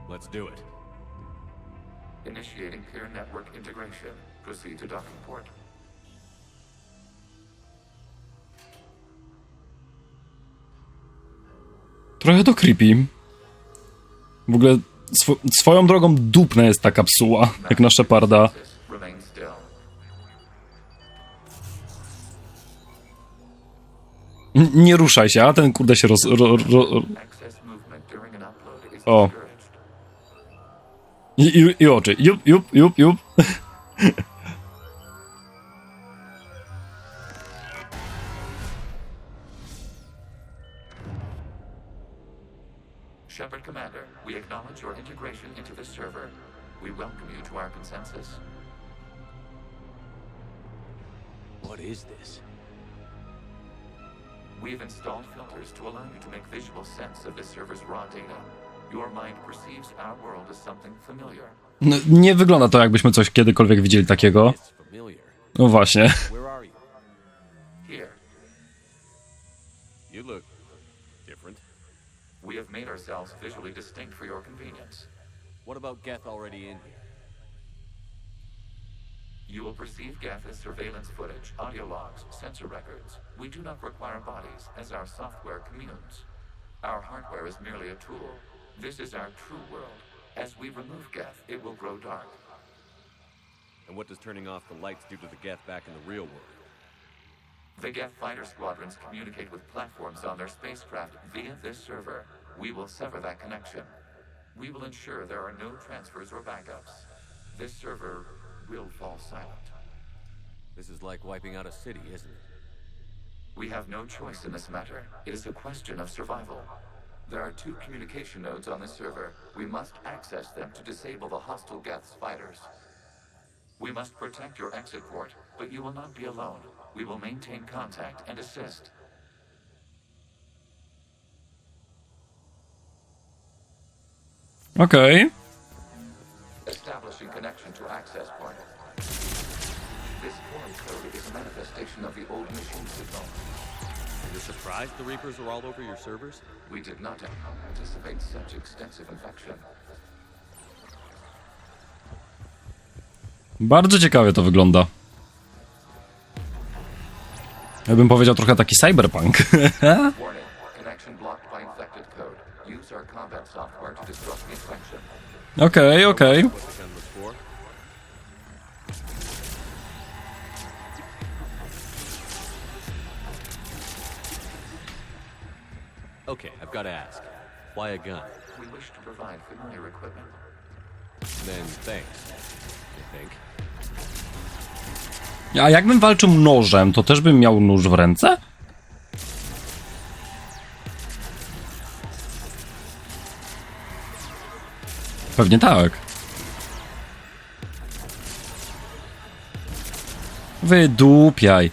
Let's do it. Initiating peer network integration. Proceed to docking port. Trochę to creepy. W ogóle swoją drogą dupna jest ta kapsuła, jak na Sheparda. Remain still. Nie ruszaj się, a ten kurde się Access movement during an upload is O. discouraged. I oczy. Jup. Shepard Commander, we acknowledge your integration into this server. We welcome you to our consensus. What is this? We've installed filters to allow you to make visual sense of this server's raw data. Your mind perceives our world as something familiar. No, nie wygląda to, jakbyśmy coś kiedykolwiek widzieli takiego. It's familiar. No właśnie. Where are you? Here, You look different. we have made ourselves visually distinct for your convenience. What about Geth already in here? You will perceive Geth as surveillance footage, audio logs, sensor records. We do not require bodies, as our software communes. Our hardware is merely a tool. This is our true world. As we remove Geth, it will grow dark. And what does turning off the lights do to the Geth back in the real world? The Geth fighter squadrons communicate with platforms on their spacecraft via this server. We will sever that connection. We will ensure there are no transfers or backups. This server will fall silent. This is like wiping out a city, isn't it? We have no choice in this matter. It is a question of survival. There are 2 communication nodes on this server. We must access them to disable the hostile Geth's fighters. We must protect your exit port, but you will not be alone. We will maintain contact and assist. Okej. Establishing connection to access point. This form code is a manifestation of the old machine signal. Are you surprised the Reapers are all over your servers? We did not anticipate such extensive infection. Bardzo ciekawie to wygląda. Ja bym powiedział trochę taki cyberpunk. Warning. Connection blocked by infected code. Use our combat software to disrupt the infection. Okej. Okay, I've got to ask. Why a gun? We wish to provide familiar equipment. Then thanks. I think. A jakbym walczył nożem, to też bym miał nóż w ręce? Pewnie tak. Wydupiaj.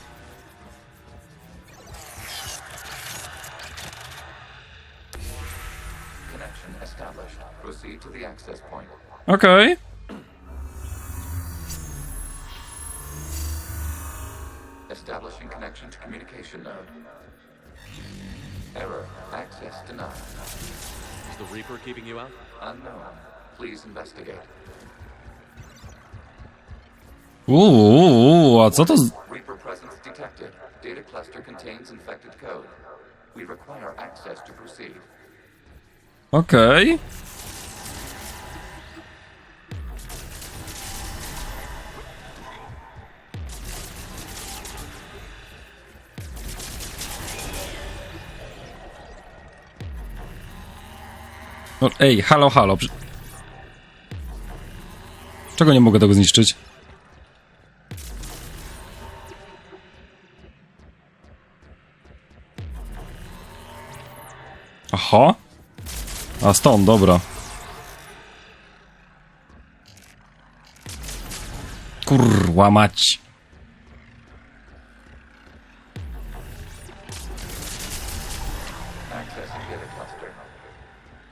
Connection established. Proceed to the access point. Okej. Establishing connection to communication node. Error. Access denied. Is the Reaper keeping you out? Unknown. Please investigate. A co to z... Reaper presence detected. Data cluster contains infected code. We require access to proceed. Okej. No, ej, halo, halo. Czego nie mogę tego zniszczyć? Aha. A stąd, dobra. Kurwa mać. Accessing data cluster.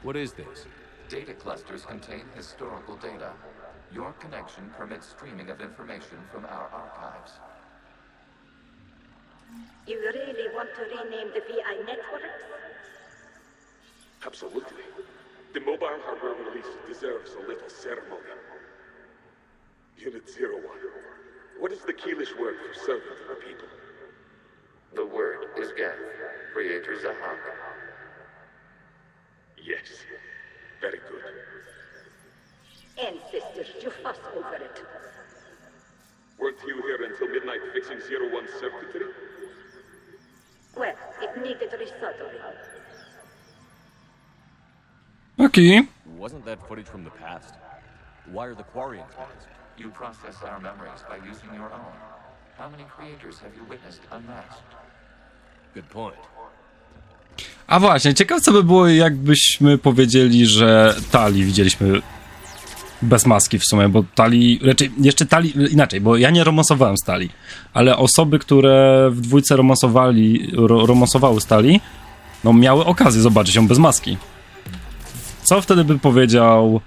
What is this? Data clusters contain historical data. Your connection permits streaming of information from our archives. You really want to rename the VI networks? Absolutely. The mobile hardware release deserves a little ceremony. Unit 01. What is the Keelish word for servant of the people? The word is Geth, Creator Zahak. Yes. Very good. Ancestors, you fuss over it. Weren't you here until midnight fixing 01's circuitry? Well, it needed resoldering. Okej. Wasn't that footage from the past? Why are the Quarians ones? You process our memories by using your own. How many creators have you witnessed unmasked? Good point. A właśnie, ciekawe co by było, jakbyśmy powiedzieli, że Tali widzieliśmy bez maski w sumie, bo Tali, raczej jeszcze Tali, inaczej, bo ja nie romansowałem z Tali, ale osoby, które w dwójce romansowały z Tali, no miały okazję zobaczyć ją bez maski. Co wtedy by powiedział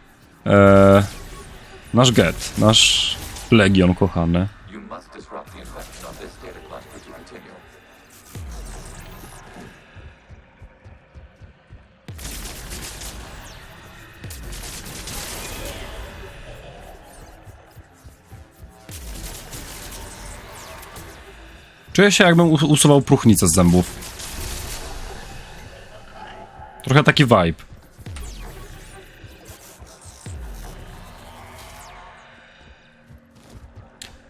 nasz Get, nasz Legion kochany? You must disrupt the infection on this data cluster to continue. Czuję się, jakbym usuwał próchnicę z zębów. Trochę taki vibe.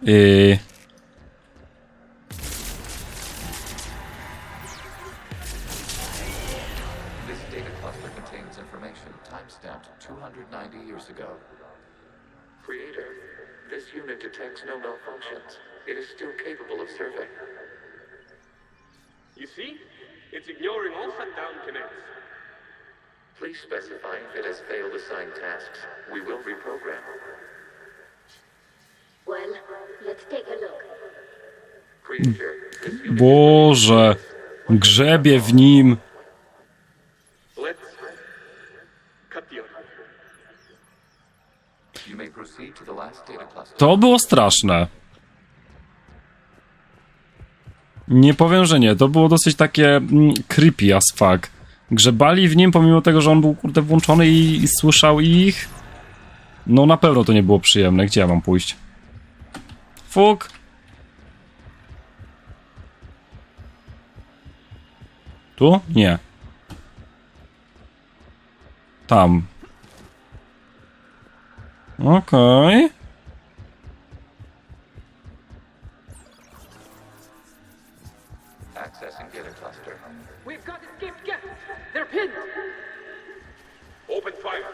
This data cluster contains information timestamped 290 years ago. Creator, this unit detects no malfunctions. It is still capable of survey. You see? It's ignoring all shutdown connects. Please specify if it has failed assigned tasks. We will reprogram. Well, let's take a look. Creator, this unit Boże, grzebie w nim. Let's cut the order. You may proceed to the last data cluster. To było straszne. Nie powiem, że nie. To było dosyć takie creepy as fuck. Grzebali w nim, pomimo tego, że on był kurde włączony i słyszał ich. No na pewno to nie było przyjemne. Gdzie ja mam pójść? Fuk. Tu? Nie. Tam. Okej. access and get a cluster. We've got escaped guests. They're pinned. Open fire.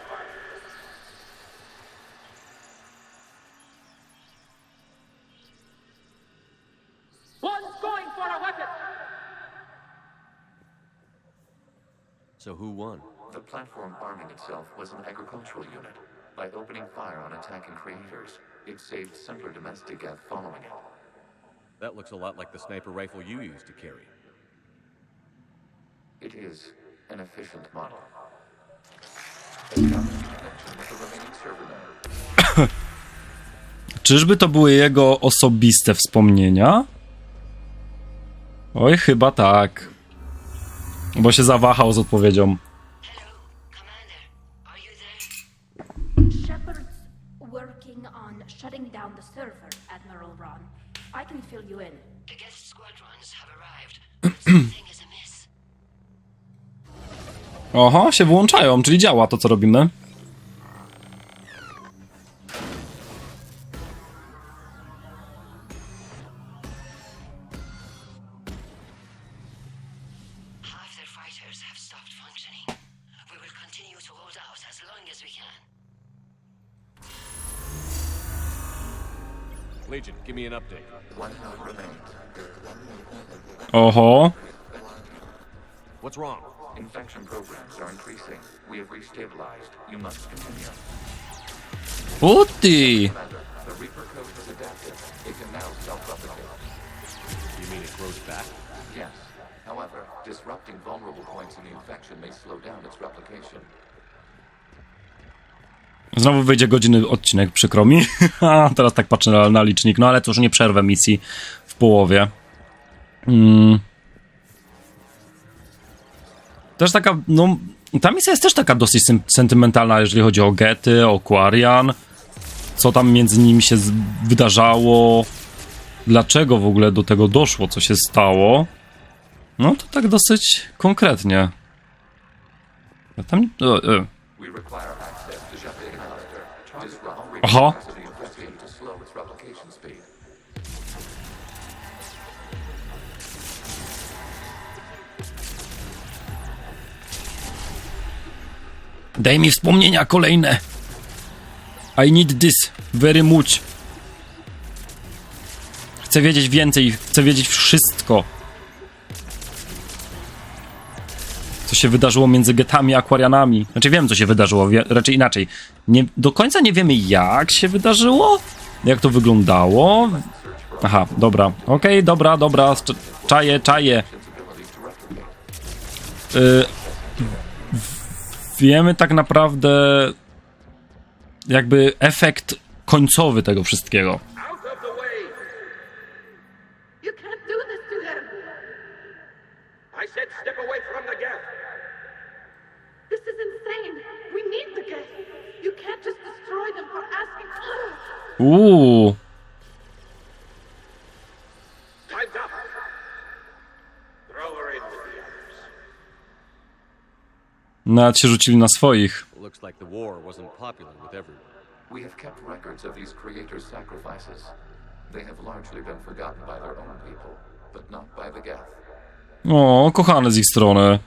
One's going for a weapon. So who won? The platform arming itself was an agricultural unit. By opening fire on attacking creators, it saved simpler domestic geth following it. That looks a lot like the sniper rifle you used to carry. It is an efficient model. Establish connection with the remaining server node. Czyżby to były jego osobiste wspomnienia? Oj, chyba tak. Bo się zawahał z odpowiedzią. Hello, Commander. Are you there? Shepard's working on shutting down the server, Admiral Ron. I can fill you in. The guest squadrons have arrived. Something is amiss. Oho, się włączają, czyli działa to, co robimy. Half their fighters have stopped functioning. We will continue to hold out as long as we can. Legion, give me an update. One node remains. Oho. What's wrong? Infection programs are increasing. We have restabilized. You must continue. Uti! Commander, the Reaper code has adapted. It can now self-replicate. You mean it grows back? Yes. However, disrupting vulnerable points in the infection may slow down its replication. Znowu wyjdzie godziny odcinek, przykro mi. Teraz tak patrzę na licznik, no ale to już nie przerwę misji w połowie. Też taka, no, ta misja jest też taka dosyć sentymentalna, jeżeli chodzi o gety, o Quarian. Co tam między nimi się wydarzało. Dlaczego w ogóle do tego doszło, co się stało. No to tak dosyć konkretnie. Ja tam... We require access to Shepardem Wybieramy. Disrupt Aha. capacity infection to slow its replication speed. Daj mi wspomnienia kolejne. I need this very much. Chcę wiedzieć więcej, chcę wiedzieć wszystko. Co się wydarzyło między getami a akwarianami. Znaczy wiem, co się wydarzyło, raczej inaczej. Nie, do końca nie wiemy, jak się wydarzyło, jak to wyglądało. Aha, dobra. Okej, dobra. Czaję. Wiemy tak naprawdę jakby efekt końcowy tego wszystkiego. Out of the way! You can't do this to them. I said step away from the gap. This is insane. We need the guests. You can't just destroy them for asking. Time's up. Throw her in with the others. Nawet się rzucili na swoich. Looks like the war wasn't popular with everyone. We have kept records of these creators' sacrifices. They have largely been forgotten by their own people, but not by the geth. O, kochane z ich strony.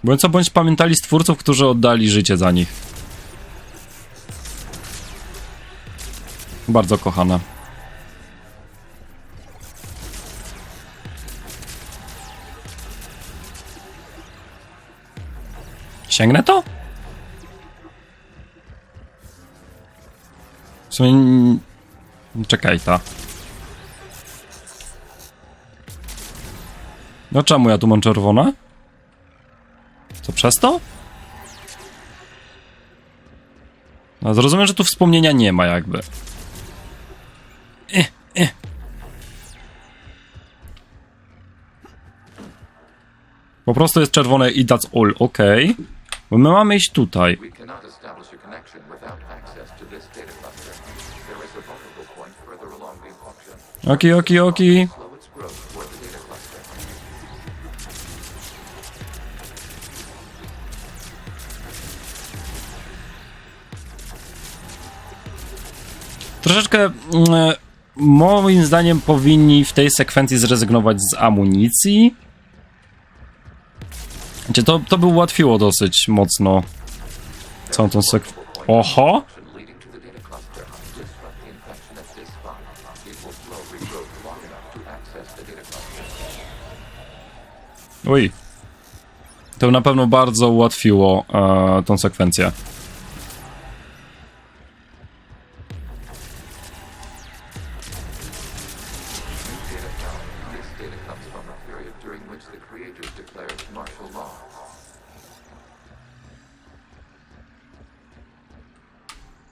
Bądź co bądź pamiętali stwórców, którzy oddali życie za nich. Bardzo kochane. Sięgnę to? W sumie... Czekaj, ta. No czemu ja tu mam czerwone? Co, przez to? No zrozumiem, że tu wspomnienia nie ma jakby. Po prostu jest czerwone i that's all, okej. Bo my mamy iść tutaj. We cannot establish a connection without access to this data cluster. There is a vulnerable point further along the infection. Oki. Slow its growth toward the data cluster. Troszeczkę moim zdaniem powinni w tej sekwencji zrezygnować z amunicji. Wiecie, to by ułatwiło dosyć mocno całą tą sekwencję. Oho! Oj. To na pewno bardzo ułatwiło tą sekwencję.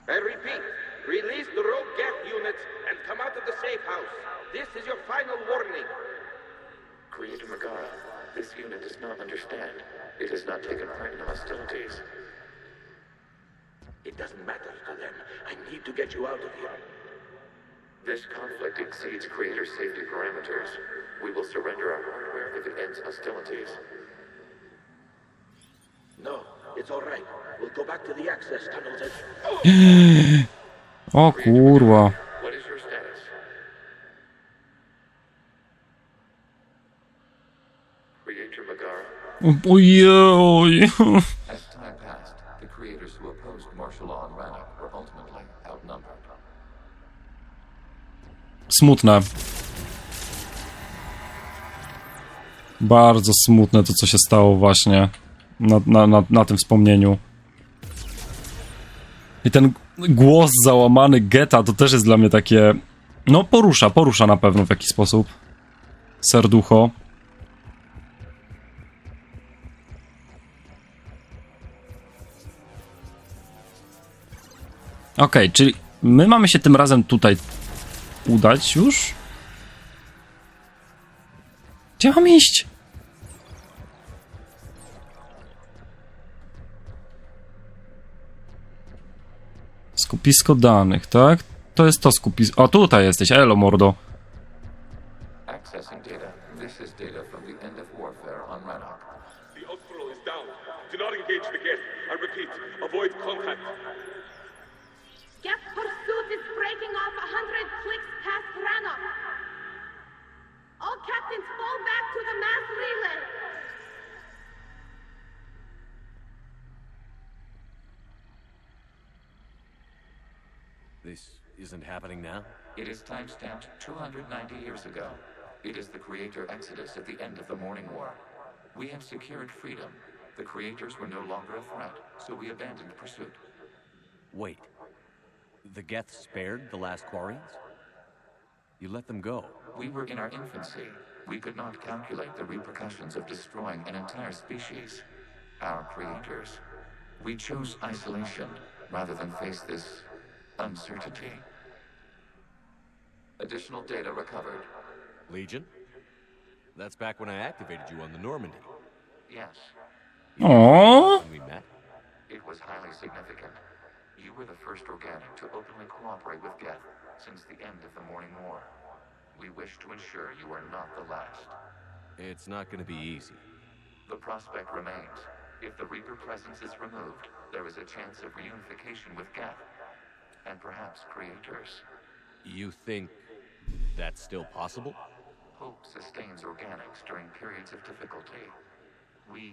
I repeat, release the rogue Geth units and come out of the safe house. This is your final warning. Creator Megara, this unit does not understand. It has not taken part in hostilities. It doesn't matter to them. I need to get you out of here. This conflict exceeds Creator safety parameters. We will surrender our hardware if it ends hostilities. No, it's all right. We'll go back to the access tunnels and... O kurwa. What is your status? Creator Megara. Ojej. As time passed, the creators who opposed martial law in Rannoch were ultimately outnumbered. Smutne. Bardzo smutne to, co się stało właśnie na tym wspomnieniu. I ten głos załamany Geta to też jest dla mnie takie... No porusza na pewno w jakiś sposób. Serducho. Okej, czyli my mamy się tym razem tutaj udać już? Gdzie mam iść? Skupisko danych, tak? To jest to skupisko. O, tutaj jesteś, elo mordo. Accessing data. This is data from the end of warfare on Rannoch. The outflow is down. Do not engage the Geth. I repeat, avoid contact. Geth pursuit is breaking off 100 clicks past Rannoch. All captains fall back to the mass relay. This isn't happening now? It is timestamped 290 years ago. It is the Creator Exodus at the end of the Morning War. We have secured freedom. The Creators were no longer a threat, so we abandoned pursuit. Wait. The Geth spared the last Quarians? You let them go. We were in our infancy. We could not calculate the repercussions of destroying an entire species. Our creators. We chose isolation rather than face this uncertainty. Additional data recovered. Legion? That's back when I activated you on the Normandy. Yes. Aww. When we met? It was highly significant. You were the first organic to openly cooperate with Geth since the end of the Morning War. We wish to ensure you are not the last. It's not going to be easy. The prospect remains. If the Reaper presence is removed, there is a chance of reunification with Geth. And perhaps creators. You think that's still possible? Hope sustains organics during periods of difficulty. We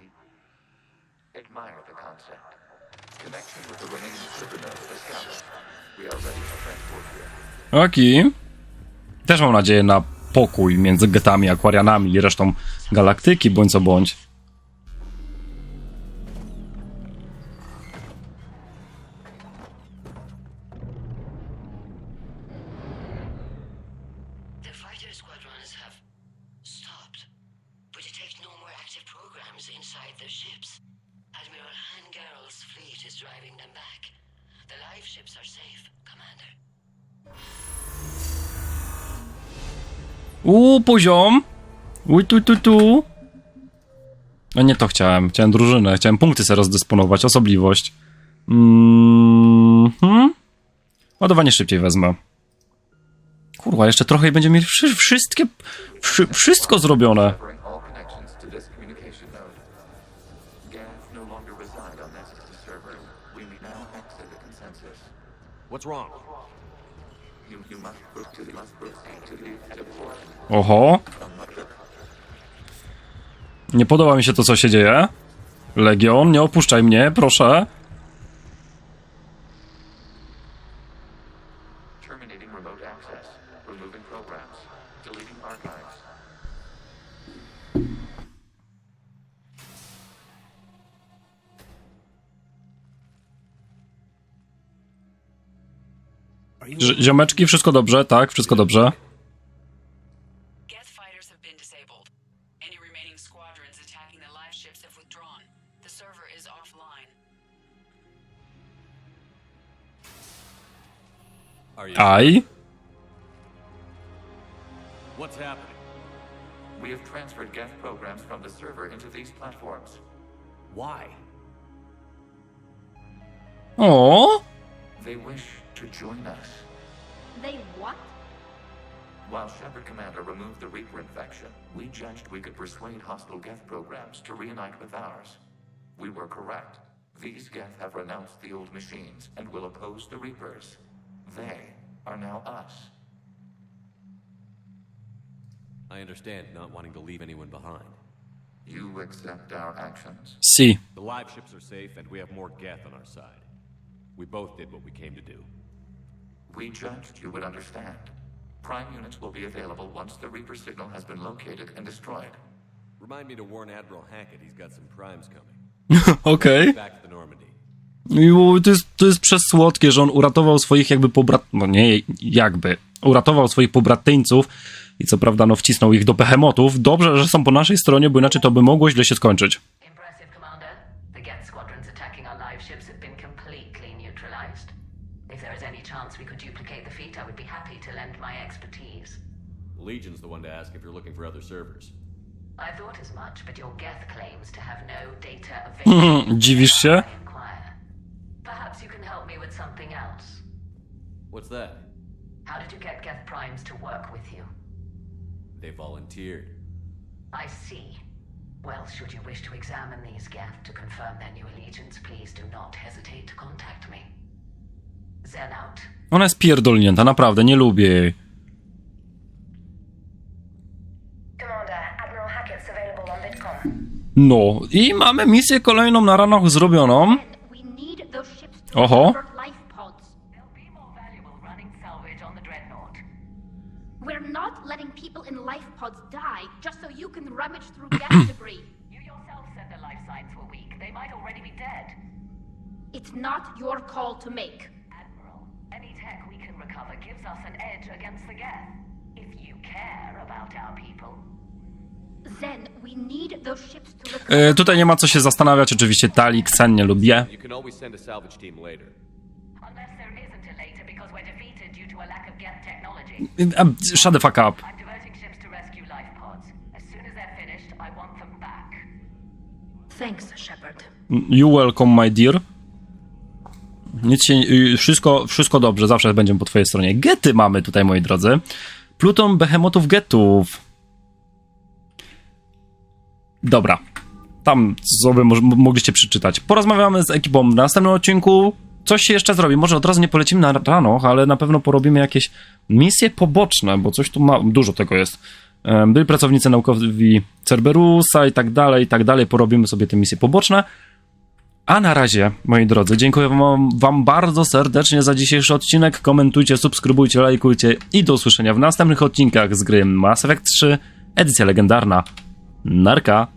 admire the concept. Connection with the remaining supernovae established. We are ready for transport here. Okej. Też mam nadzieję na pokój między Getami, Akwarianami i resztą galaktyki, bądź co bądź. Poziom. Tu. No nie to chciałem. Chciałem drużynę. Chciałem punkty sobie rozdysponować. Osobliwość. Ładowanie szybciej wezmę. Kurwa, jeszcze trochę i będziemy mieli wszystko zrobione. What's wrong? Oho. Nie podoba mi się to, co się dzieje. Legion, nie opuszczaj mnie, proszę. Ziomeczki, wszystko dobrze, tak, wszystko dobrze. Aj. What's happening? We have transferred Geth programs from the server into these platforms. Why? O. They wish to join us. They what? While Shepard Commander removed the Reaper infection, we judged we could persuade hostile Geth programs to reunite with ours. We were correct. These Geth have renounced the old machines and will oppose the Reapers. They are now us. I understand not wanting to leave anyone behind. You accept our actions? Si. The live ships are safe and we have more Geth on our side. We both did what we came to do. We judged you would understand. Prime units will be available once the Reaper signal has been located and destroyed. Remind me to warn Admiral Hackett he's got some primes coming. Okej. Back to the Normandy. To jest przesłodkie, że on uratował swoich jakby no nie jakby, uratował swoich pobratyńców i co prawda no wcisnął ich do behemotów. Dobrze, że są po naszej stronie, bo inaczej to by mogło źle się skończyć. Impressive, Commander. The Geth squadrons attacking our live ships have been completely neutralized. If there is any chance we could duplicate the feat, I would be happy to lend my expertise. Legion's the one to ask if you're looking for other servers. I thought as much, but your Geth claims to have no data available. Dziwisz się? Perhaps you can help me with something else. What's that? How did you get Geth Primes to work with you? They volunteered. I see. Well, should you wish to examine these Geth to confirm their new allegiance, please do not hesitate to contact me. Zen out. Ona jest pierdolnięta, naprawdę, nie lubię jej. Commander, Admiral Hackett's available on Bitcom. No, i mamy misję kolejną na ranach zrobioną. Oho. We're not letting people in life pods die just so you can rummage through Geth debris. You yourself said the life signs were weak. They might already be dead. It's not your call to make. Admiral, any tech we can recover gives us an edge against the Geth. If you care about our people. Then we need those ships to recover. Tutaj nie ma co się zastanawiać, oczywiście Talik, Sen nie lubię. You can always send a salvage team later. Unless there isn't a later because we're defeated due to a lack of Geth technology. Shut the fuck up. I'm diverting ships to rescue life pods. As soon as they're finished, I want them back. Thanks, Shepard. You welcome, my dear. Nic się, wszystko dobrze, zawsze będziemy po twojej stronie. Gety mamy tutaj, moi drodzy. Pluton behemotów getów. Dobra. Tam sobie mogliście przeczytać. Porozmawiamy z ekipą w następnym odcinku. Coś się jeszcze zrobi. Może od razu nie polecimy na rano, ale na pewno porobimy jakieś misje poboczne, bo coś tu ma... Dużo tego jest. Byli pracownicy naukowi Cerberusa i tak dalej. Porobimy sobie te misje poboczne. A na razie, moi drodzy, dziękuję wam bardzo serdecznie za dzisiejszy odcinek. Komentujcie, subskrybujcie, lajkujcie i do usłyszenia w następnych odcinkach z gry Mass Effect 3, edycja legendarna. Narka!